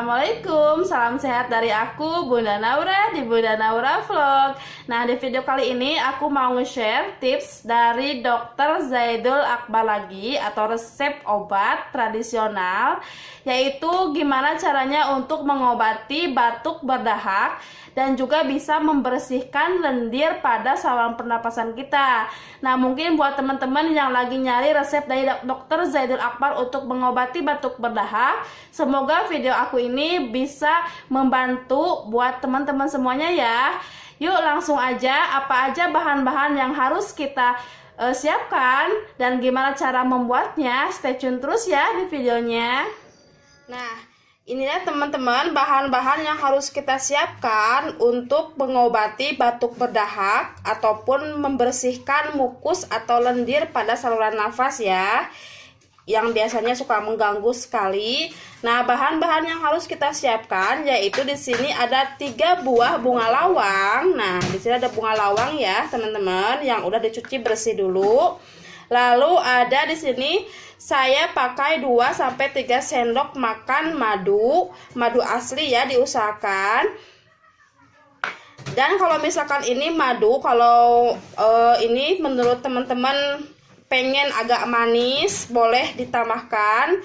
Assalamualaikum, salam sehat dari aku Bunda Naura di Bunda Naura Vlog. Nah, di video kali ini aku mau nge-share tips dari Dr. Zaidul Akbar lagi, atau resep obat tradisional, yaitu gimana caranya untuk mengobati batuk berdahak dan juga bisa membersihkan lendir pada saluran pernapasan kita. Nah, mungkin buat teman-teman yang lagi nyari resep dari Dr. Zaidul Akbar untuk mengobati batuk berdahak, semoga video aku ini bisa membantu buat teman-teman semuanya ya. Yuk langsung aja, apa aja bahan-bahan yang harus kita siapkan dan gimana cara membuatnya. Stay tune terus ya di videonya. Nah, inilah teman-teman bahan-bahan yang harus kita siapkan untuk mengobati batuk berdahak ataupun membersihkan mukus atau lendir pada saluran nafas ya, yang biasanya suka mengganggu sekali. Nah, bahan-bahan yang harus kita siapkan yaitu di sini ada 3 buah bunga lawang. Nah, di sini ada bunga lawang ya, teman-teman, yang udah dicuci bersih dulu. Lalu ada di sini saya pakai 2-3 sendok makan madu asli ya, diusahakan. Dan kalau misalkan ini madu, kalau ini menurut teman-teman pengen agak manis, boleh ditambahkan.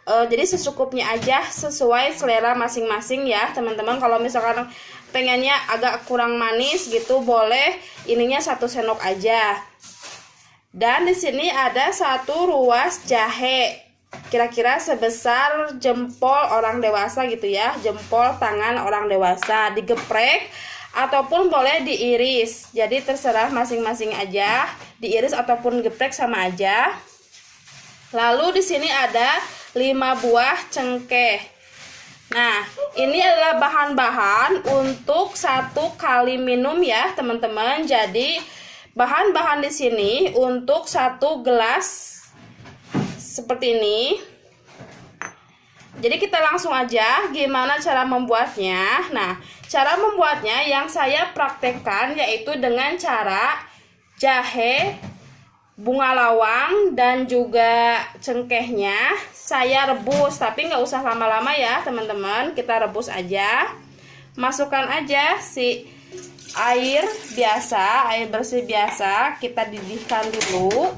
Jadi secukupnya aja, sesuai selera masing-masing ya teman-teman. Kalau misalkan pengennya agak kurang manis gitu, boleh ininya 1 sendok aja. Dan di sini ada 1 ruas jahe, kira-kira sebesar jempol orang dewasa gitu ya, jempol tangan orang dewasa, digeprek ataupun boleh diiris. Jadi terserah masing-masing aja, diiris ataupun geprek sama aja. Lalu di sini ada 5 buah cengkeh. Nah, ini adalah bahan-bahan untuk 1 kali minum ya, teman-teman. Jadi bahan-bahan di sini untuk 1 gelas seperti ini. Jadi kita langsung aja gimana cara membuatnya. Nah, cara membuatnya yang saya praktekkan yaitu dengan cara jahe, bunga lawang, dan juga cengkehnya saya rebus. Tapi nggak usah lama-lama ya teman-teman, kita rebus aja. Masukkan aja si air biasa, air bersih biasa, kita didihkan dulu.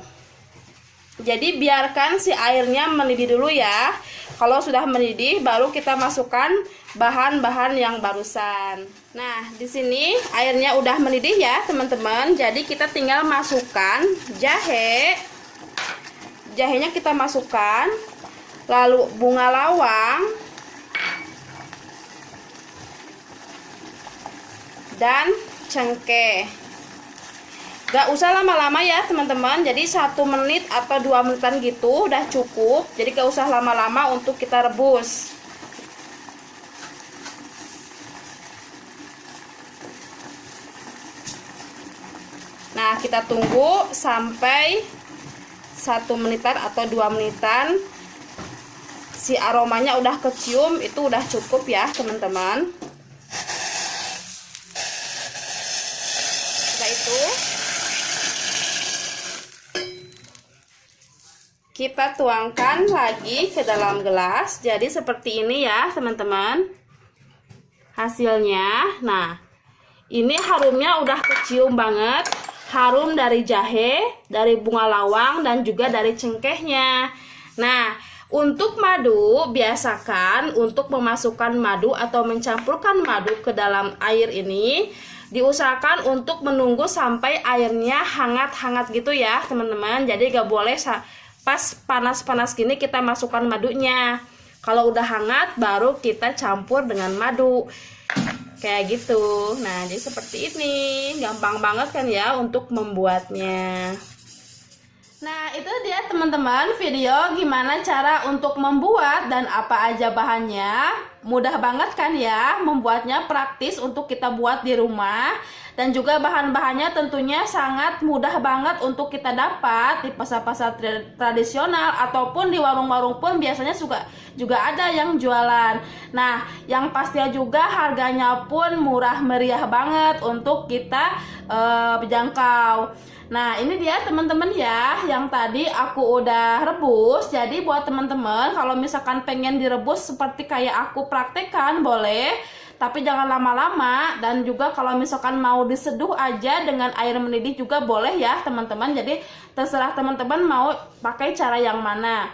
Jadi biarkan si airnya mendidih dulu ya. Kalau sudah mendidih baru kita masukkan bahan-bahan yang barusan. Nah, di sini airnya udah mendidih ya, teman-teman. Jadi kita tinggal masukkan jahe. Jahenya kita masukkan. Lalu bunga lawang dan cengkeh. Gak usah lama-lama ya teman-teman, jadi 1 menit atau 2 menitan gitu udah cukup. Jadi gak usah lama-lama untuk kita rebus. Nah, kita tunggu sampai 1 menitan atau 2 menitan. Si aromanya udah kecium, itu udah cukup ya teman-teman. Itu kita tuangkan lagi ke dalam gelas. Jadi seperti ini ya teman-teman hasilnya. Nah, ini harumnya udah kecium banget, harum dari jahe, dari bunga lawang, dan juga dari cengkehnya. Nah, untuk madu, biasakan untuk memasukkan madu atau mencampurkan madu ke dalam air ini, diusahakan untuk menunggu sampai airnya hangat-hangat gitu ya teman-teman. Jadi gak boleh pas panas-panas gini kita masukkan madunya. Kalau udah hangat baru kita campur dengan madu, kayak gitu. Nah, jadi seperti ini, gampang banget kan ya untuk membuatnya. Nah, itu dia teman-teman video gimana cara untuk membuat dan apa aja bahannya. Mudah banget kan ya, membuatnya praktis untuk kita buat di rumah. Dan juga bahan-bahannya tentunya sangat mudah banget untuk kita dapat di pasar-pasar tradisional ataupun di warung-warung pun biasanya juga ada yang jualan. Nah, yang pastinya juga harganya pun murah meriah banget untuk kita jangkau. Nah ini dia teman-teman ya, yang tadi aku udah rebus. Jadi buat teman-teman kalau misalkan pengen direbus seperti kayak aku praktekkan boleh, tapi jangan lama-lama. Dan juga kalau misalkan mau diseduh aja dengan air mendidih juga boleh ya teman-teman. Jadi terserah teman-teman mau pakai cara yang mana.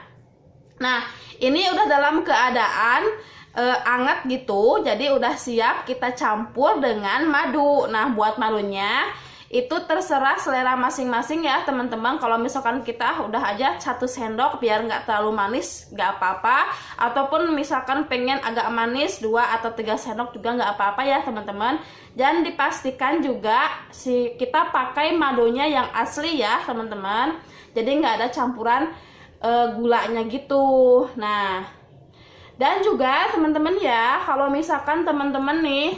Nah ini udah dalam keadaan anget gitu, jadi udah siap kita campur dengan madu. Nah buat madunya itu terserah selera masing-masing ya teman-teman. Kalau misalkan kita udah aja 1 sendok biar nggak terlalu manis nggak apa-apa, ataupun misalkan pengen agak manis 2 atau 3 sendok juga nggak apa-apa ya teman-teman. Dan dipastikan juga kita pakai madunya yang asli ya teman-teman, jadi nggak ada campuran gulanya gitu. Nah dan juga teman-teman ya, kalau misalkan teman-teman nih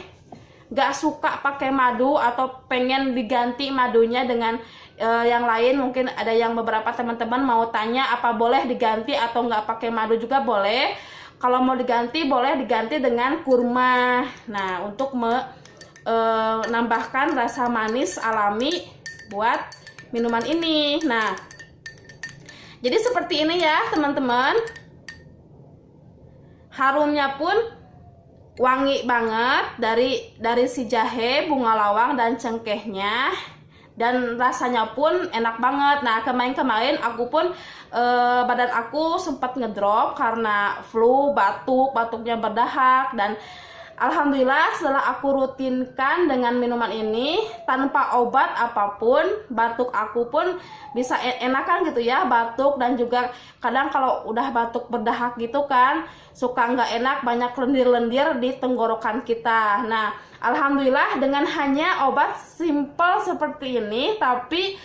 gak suka pakai madu atau pengen diganti madunya dengan yang lain, mungkin ada yang beberapa teman-teman mau tanya apa boleh diganti atau nggak pakai madu juga boleh. Kalau mau diganti boleh diganti dengan kurma. Nah untuk menambahkan rasa manis alami buat minuman ini. Nah jadi seperti ini ya teman-teman, harumnya pun wangi banget dari si jahe, bunga lawang dan cengkehnya, dan rasanya pun enak banget. Nah kemarin aku pun badan aku sempat ngedrop karena flu, batuknya berdahak, dan alhamdulillah setelah aku rutinkan dengan minuman ini tanpa obat apapun, batuk aku pun bisa enakan gitu ya, batuk. Dan juga kadang kalau udah batuk berdahak gitu kan suka nggak enak, banyak lendir-lendir di tenggorokan kita. Nah alhamdulillah dengan hanya obat simple seperti ini, tapi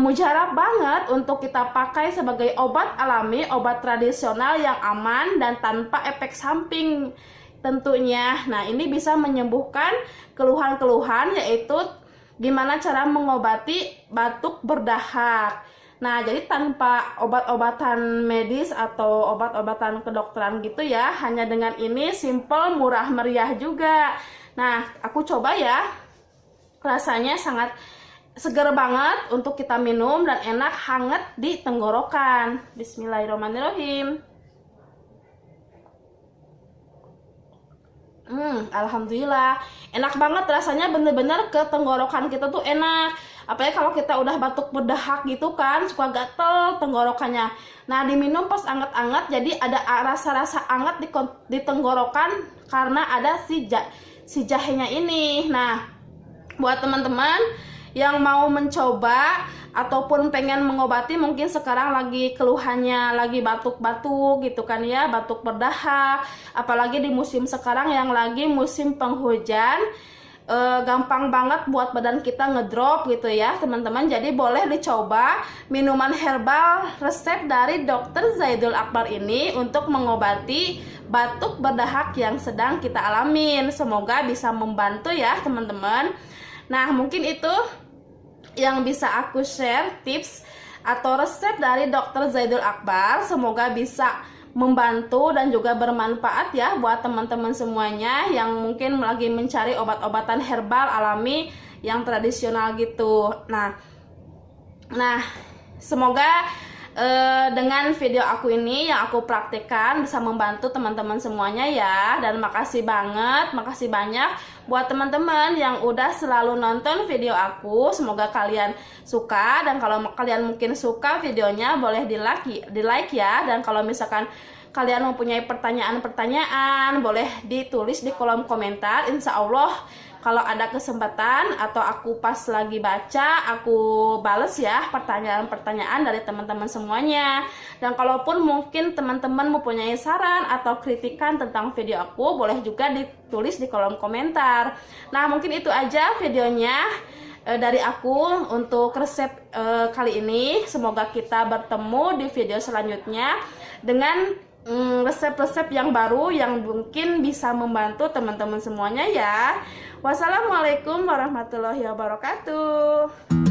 mujarab banget untuk kita pakai sebagai obat alami, obat tradisional yang aman dan tanpa efek samping tentunya. Nah ini bisa menyembuhkan keluhan-keluhan, yaitu gimana cara mengobati batuk berdahak. Nah jadi tanpa obat-obatan medis atau obat-obatan kedokteran gitu ya, hanya dengan ini simple, murah meriah juga. Nah aku coba ya, rasanya sangat seger banget untuk kita minum dan enak hangat di tenggorokan. Bismillahirrahmanirrahim. Alhamdulillah enak banget rasanya, bener-bener ke tenggorokan kita tuh enak. Apalagi kalau kita udah batuk berdahak gitu kan suka gatel tenggorokannya. Nah diminum pas anget-anget jadi ada rasa-rasa anget di tenggorokan karena ada si jahenya ini. Nah buat teman-teman yang mau mencoba ataupun pengen mengobati, mungkin sekarang lagi keluhannya lagi batuk-batuk gitu kan ya, batuk berdahak, apalagi di musim sekarang yang lagi musim penghujan, gampang banget buat badan kita ngedrop gitu ya teman-teman. Jadi boleh dicoba minuman herbal resep dari Dr. Zaidul Akbar ini untuk mengobati batuk berdahak yang sedang kita alamin. Semoga bisa membantu ya teman-teman. Nah mungkin itu yang bisa aku share tips atau resep dari Dr. Zaidul Akbar. Semoga bisa membantu dan juga bermanfaat ya buat teman-teman semuanya yang mungkin lagi mencari obat-obatan herbal alami yang tradisional gitu. Nah semoga dengan video aku ini yang aku praktekkan bisa membantu teman-teman semuanya ya. Dan makasih banyak buat teman-teman yang udah selalu nonton video aku. Semoga kalian suka, dan kalau kalian mungkin suka videonya boleh di like ya. Dan kalau misalkan kalian mempunyai pertanyaan boleh ditulis di kolom komentar. Insya Allah kalau ada kesempatan atau aku pas lagi baca, aku bales ya pertanyaan-pertanyaan dari teman-teman semuanya. Dan kalaupun mungkin teman-teman mempunyai saran atau kritikan tentang video aku, boleh juga ditulis di kolom komentar. Nah mungkin itu aja videonya dari aku untuk resep kali ini. Semoga kita bertemu di video selanjutnya dengan resep-resep yang baru yang mungkin bisa membantu teman-teman semuanya ya. Wassalamualaikum warahmatullahi wabarakatuh.